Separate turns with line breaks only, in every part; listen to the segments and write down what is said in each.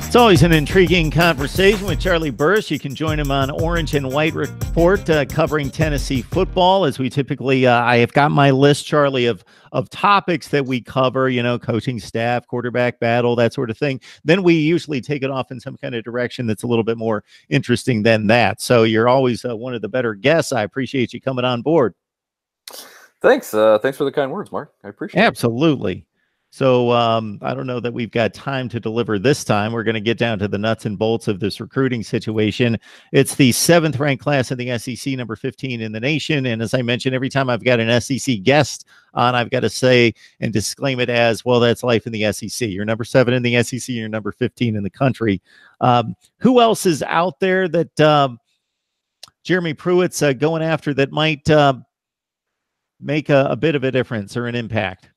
It's always an intriguing conversation with Charlie Burris. You can join him on Orange and White Report covering Tennessee football. As we typically, I have got my list, Charlie, of topics that we cover, coaching staff, quarterback battle, that sort of thing. Then we usually take it off in some kind of direction that's a little bit more interesting than that. So you're always one of the better guests. I appreciate you coming on board.
Thanks. Thanks for the kind words, Mark. I appreciate it.
Absolutely. So I don't know that we've got time to deliver this time. We're going to get down to the nuts and bolts of this recruiting situation. It's the 7th ranked class in the SEC, number 15 in the nation. And as I mentioned, every time I've got an SEC guest on, I've got to say and disclaim it as, well, that's life in the SEC. You're number 7 in the SEC, you're number 15 in the country. Who else is out there that Jeremy Pruitt's going after that might make a bit of a difference or an impact?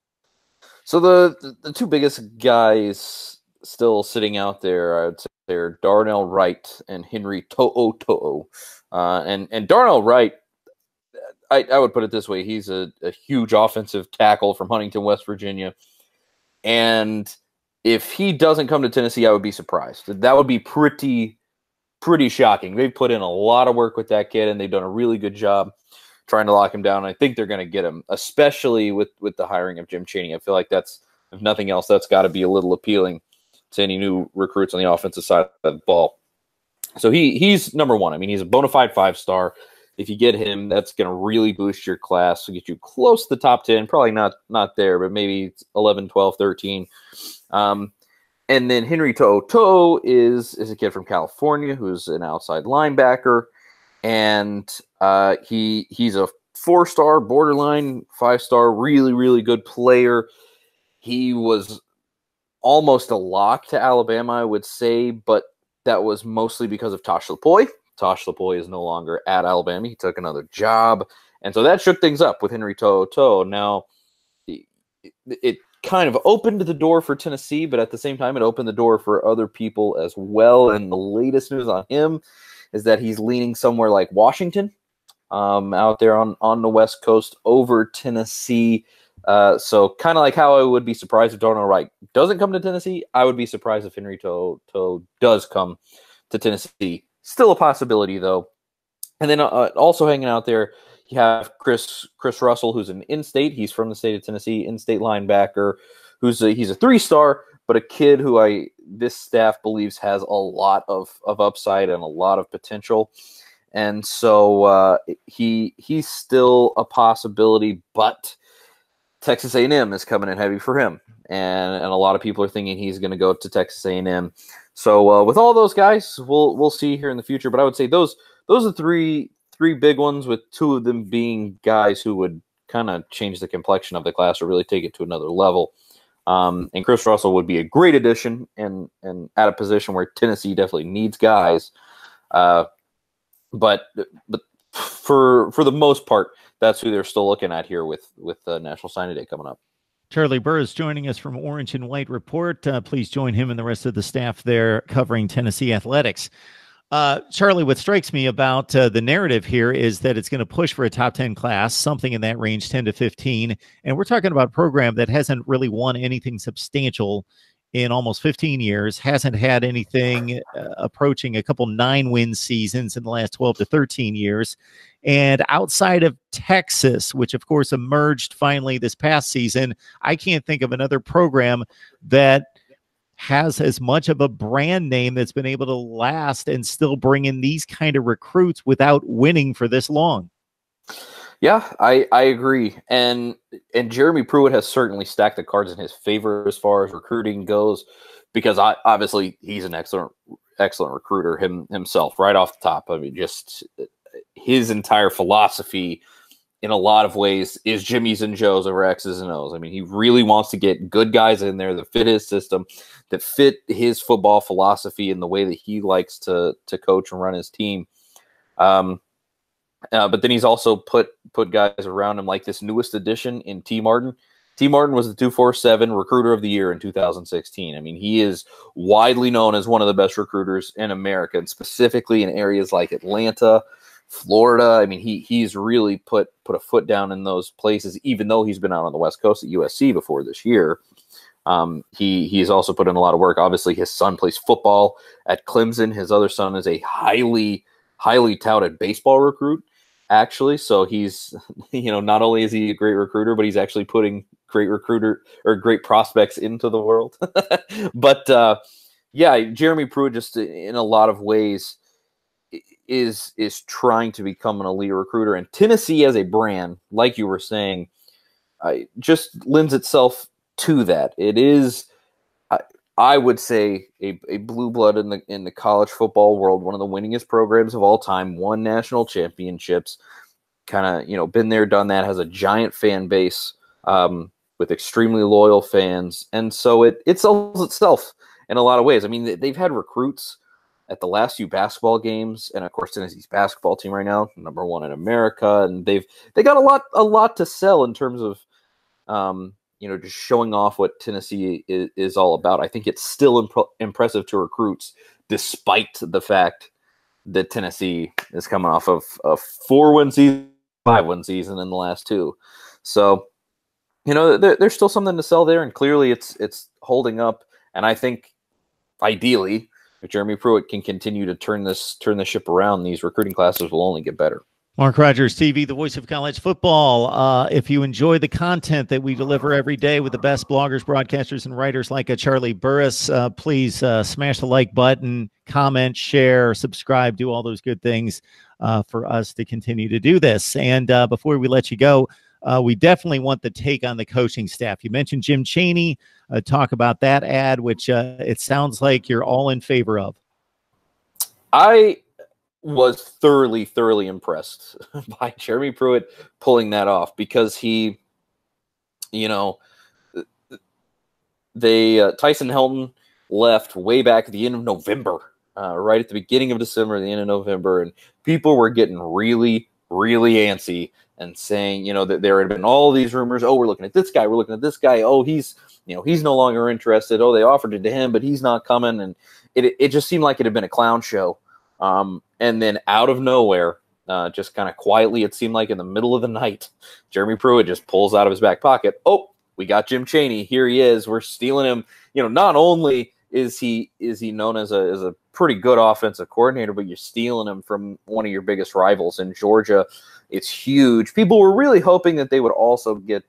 So the two biggest guys still sitting out there, I would say, are Darnell Wright and Henry To'o. And Darnell Wright, I would put it this way: he's a huge offensive tackle from Huntington, West Virginia. And if he doesn't come to Tennessee, I would be surprised. That would be pretty shocking. They've put in a lot of work with that kid, and they've done a really good job trying to lock him down. I think they're going to get him, especially with the hiring of Jim Chaney. I feel like that's, if nothing else, that's got to be a little appealing to any new recruits on the offensive side of the ball. So he's number one. I mean, he's a bona fide 5-star. If you get him, that's going to really boost your class, so get you close to the top 10, probably not there, but maybe 11, 12, 13. And then Henry To'o is a kid from California who's an outside linebacker. And he's a 4-star, borderline 5-star, really, really good player. He was almost a lock to Alabama, I would say, but that was mostly because of Tosh Lupoi. Tosh Lupoi is no longer at Alabama. He took another job. And so that shook things up with Henry To'o. Now, it kind of opened the door for Tennessee, but at the same time, it opened the door for other people as well. And the latest news on him is that he's leaning somewhere like Washington, out there on the West Coast over Tennessee. So kind of like how I would be surprised if Darnell Wright doesn't come to Tennessee, I would be surprised if Henry To'o does come to Tennessee. Still a possibility, though. And then also hanging out there, you have Chris Russell, who's an in-state. He's from the state of Tennessee, in-state linebacker, he's a 3-star, but a kid who this staff believes has a lot of upside and a lot of potential. And so he's still a possibility, but Texas A&M is coming in heavy for him. And a lot of people are thinking he's going to go to Texas A&M. So with all those guys, we'll see here in the future. But I would say those are three big ones, with 2 of them being guys who would kind of change the complexion of the class or really take it to another level. And Chris Russell would be a great addition and at a position where Tennessee definitely needs guys. But for the most part, that's who they're still looking at here with National Signing Day coming up.
Charlie Burris joining us from Orange and White Report. Please join him and the rest of the staff there covering Tennessee athletics. Charlie, what strikes me about the narrative here is that it's going to push for a top 10 class, something in that range, 10 to 15. And we're talking about a program that hasn't really won anything substantial in almost 15 years, hasn't had anything approaching a couple 9-win seasons in the last 12 to 13 years. And outside of Texas, which of course emerged finally this past season, I can't think of another program that has as much of a brand name that's been able to last and still bring in these kind of recruits without winning for this long.
Yeah, I agree. And Jeremy Pruitt has certainly stacked the cards in his favor as far as recruiting goes, because obviously he's an excellent recruiter himself right off the top. I mean, just his entire philosophy in a lot of ways is Jimmy's and Joe's over X's and O's. I mean, he really wants to get good guys in there that fit his system, that fit his football philosophy and the way that he likes to coach and run his team. But then he's also put guys around him like this newest addition in T. Martin. T. Martin was the 247 Recruiter of the Year in 2016. I mean, he is widely known as one of the best recruiters in America, and specifically in areas like Atlanta, Florida. I mean, he's really put a foot down in those places, even though he's been out on the West Coast at USC before this year. He's also put in a lot of work. Obviously, his son plays football at Clemson. His other son is a highly touted baseball recruit, actually. So he's, not only is he a great recruiter, but he's actually putting great prospects into the world. But yeah, Jeremy Pruitt just in a lot of ways is trying to become an elite recruiter, and Tennessee as a brand, like you were saying, just lends itself to that. It is, I would say, a blue blood in the college football world, one of the winningest programs of all time, won national championships, kind of been there, done that, has a giant fan base with extremely loyal fans, and so it sells itself in a lot of ways. I mean, they've had recruits at the last few basketball games, and of course Tennessee's basketball team right now, #1 in America, and they got a lot to sell in terms of just showing off what Tennessee is all about. I think it's still impressive to recruits, despite the fact that Tennessee is coming off of a 4-win season, 5-win season in the last 2. So, there's still something to sell there, and clearly it's holding up. And I think, ideally, if Jeremy Pruitt can continue to turn the ship around, these recruiting classes will only get better.
Mark Rogers TV, the voice of college football. If you enjoy the content that we deliver every day with the best bloggers, broadcasters, and writers like Charlie Burris, please smash the like button, comment, share, subscribe, do all those good things for us to continue to do this. And before we let you go, we definitely want the take on the coaching staff. You mentioned Jim Chaney. Talk about that ad, which it sounds like you're all in favor of.
I was thoroughly impressed by Jeremy Pruitt pulling that off, because he, Tyson Helton left way back at the end of November, right at the beginning of December, the end of November, and people were getting really antsy and saying, that there had been all these rumors. Oh, we're looking at this guy. We're looking at this guy. Oh, he's no longer interested. Oh, they offered it to him, but he's not coming. And it just seemed like it had been a clown show. And then out of nowhere, just kind of quietly, it seemed like in the middle of the night, Jeremy Pruitt just pulls out of his back pocket, "Oh, we got Jim Chaney. Here he is. We're stealing him." Not only is he known as a pretty good offensive coordinator, but you're stealing him from one of your biggest rivals in Georgia. It's huge. People were really hoping that they would also get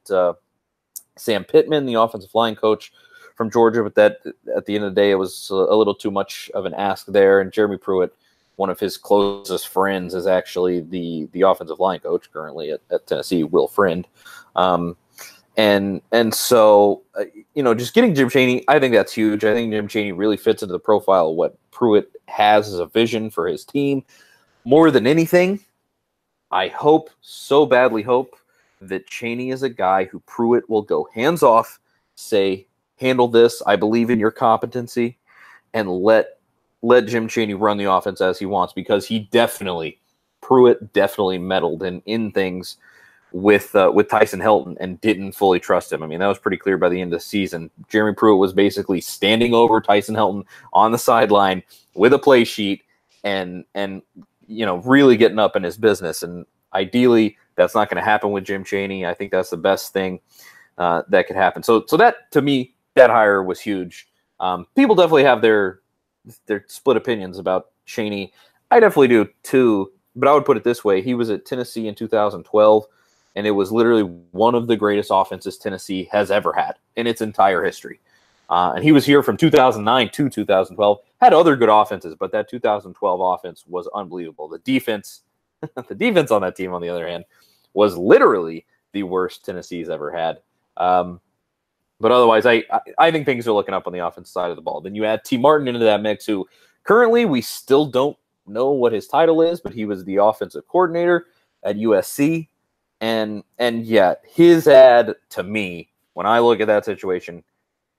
Sam Pittman, the offensive line coach from Georgia, but that at the end of the day, it was a little too much of an ask there. And Jeremy Pruitt, one of his closest friends, is actually the offensive line coach currently at Tennessee, Will Friend. And so, just getting Jim Chaney, I think that's huge. I think Jim Chaney really fits into the profile of what Pruitt has as a vision for his team. More than anything, I so badly hope, that Chaney is a guy who Pruitt will go hands off, say, "Handle this. I believe in your competency," and let Jim Chaney run the offense as he wants, because Pruitt definitely meddled in things with Tyson Helton and didn't fully trust him. I mean, that was pretty clear by the end of the season. Jeremy Pruitt was basically standing over Tyson Helton on the sideline with a play sheet and really getting up in his business. And ideally, that's not going to happen with Jim Chaney. I think that's the best thing that could happen. So that, to me, that hire was huge. People definitely have their split opinions about Chaney. I definitely do too, but I would put it this way. He was at Tennessee in 2012, and it was literally one of the greatest offenses Tennessee has ever had in its entire history. And he was here from 2009 to 2012, had other good offenses, but that 2012 offense was unbelievable. The defense on that team, on the other hand, was literally the worst Tennessee's ever had. But otherwise, I think things are looking up on the offensive side of the ball. Then you add T. Martin into that mix, who currently we still don't know what his title is, but he was the offensive coordinator at USC. And yeah, his ad, to me, when I look at that situation,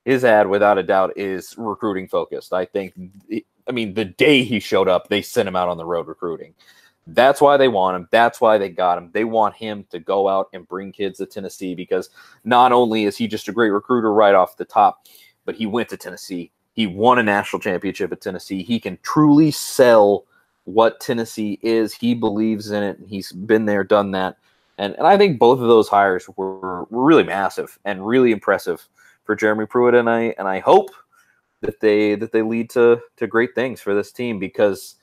his ad, without a doubt, is recruiting focused. I think, the day he showed up, they sent him out on the road recruiting. That's why they want him. That's why they got him. They want him to go out and bring kids to Tennessee, because not only is he just a great recruiter right off the top, but he went to Tennessee. He won a national championship at Tennessee. He can truly sell what Tennessee is. He believes in it, and he's been there, done that. And I think both of those hires were really massive and really impressive Jeremy Pruitt, and I hope that they lead to great things for this team, because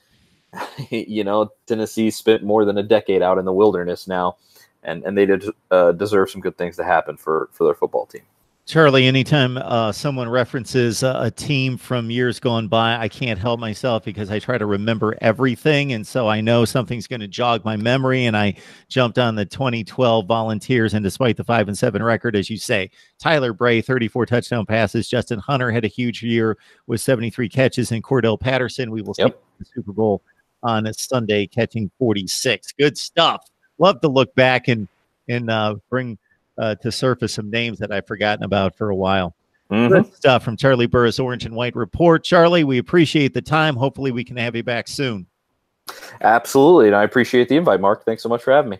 Tennessee spent more than a decade out in the wilderness now, and they deserve some good things to happen for their football team.
Charlie, anytime someone references a team from years gone by, I can't help myself because I try to remember everything. And so I know something's going to jog my memory. And I jumped on the 2012 Volunteers. And despite the 5-7 record, as you say, Tyler Bray, 34 touchdown passes. Justin Hunter had a huge year with 73 catches. And Cordell Patterson, we will see the Super Bowl on a Sunday, catching 46. Good stuff. Love to look back and bring to surface some names that I've forgotten about for a while. Good stuff from Charlie Burris, Orange and White Report. Charlie, we appreciate the time. Hopefully we can have you back soon.
Absolutely. And I appreciate the invite, Mark. Thanks so much for having me.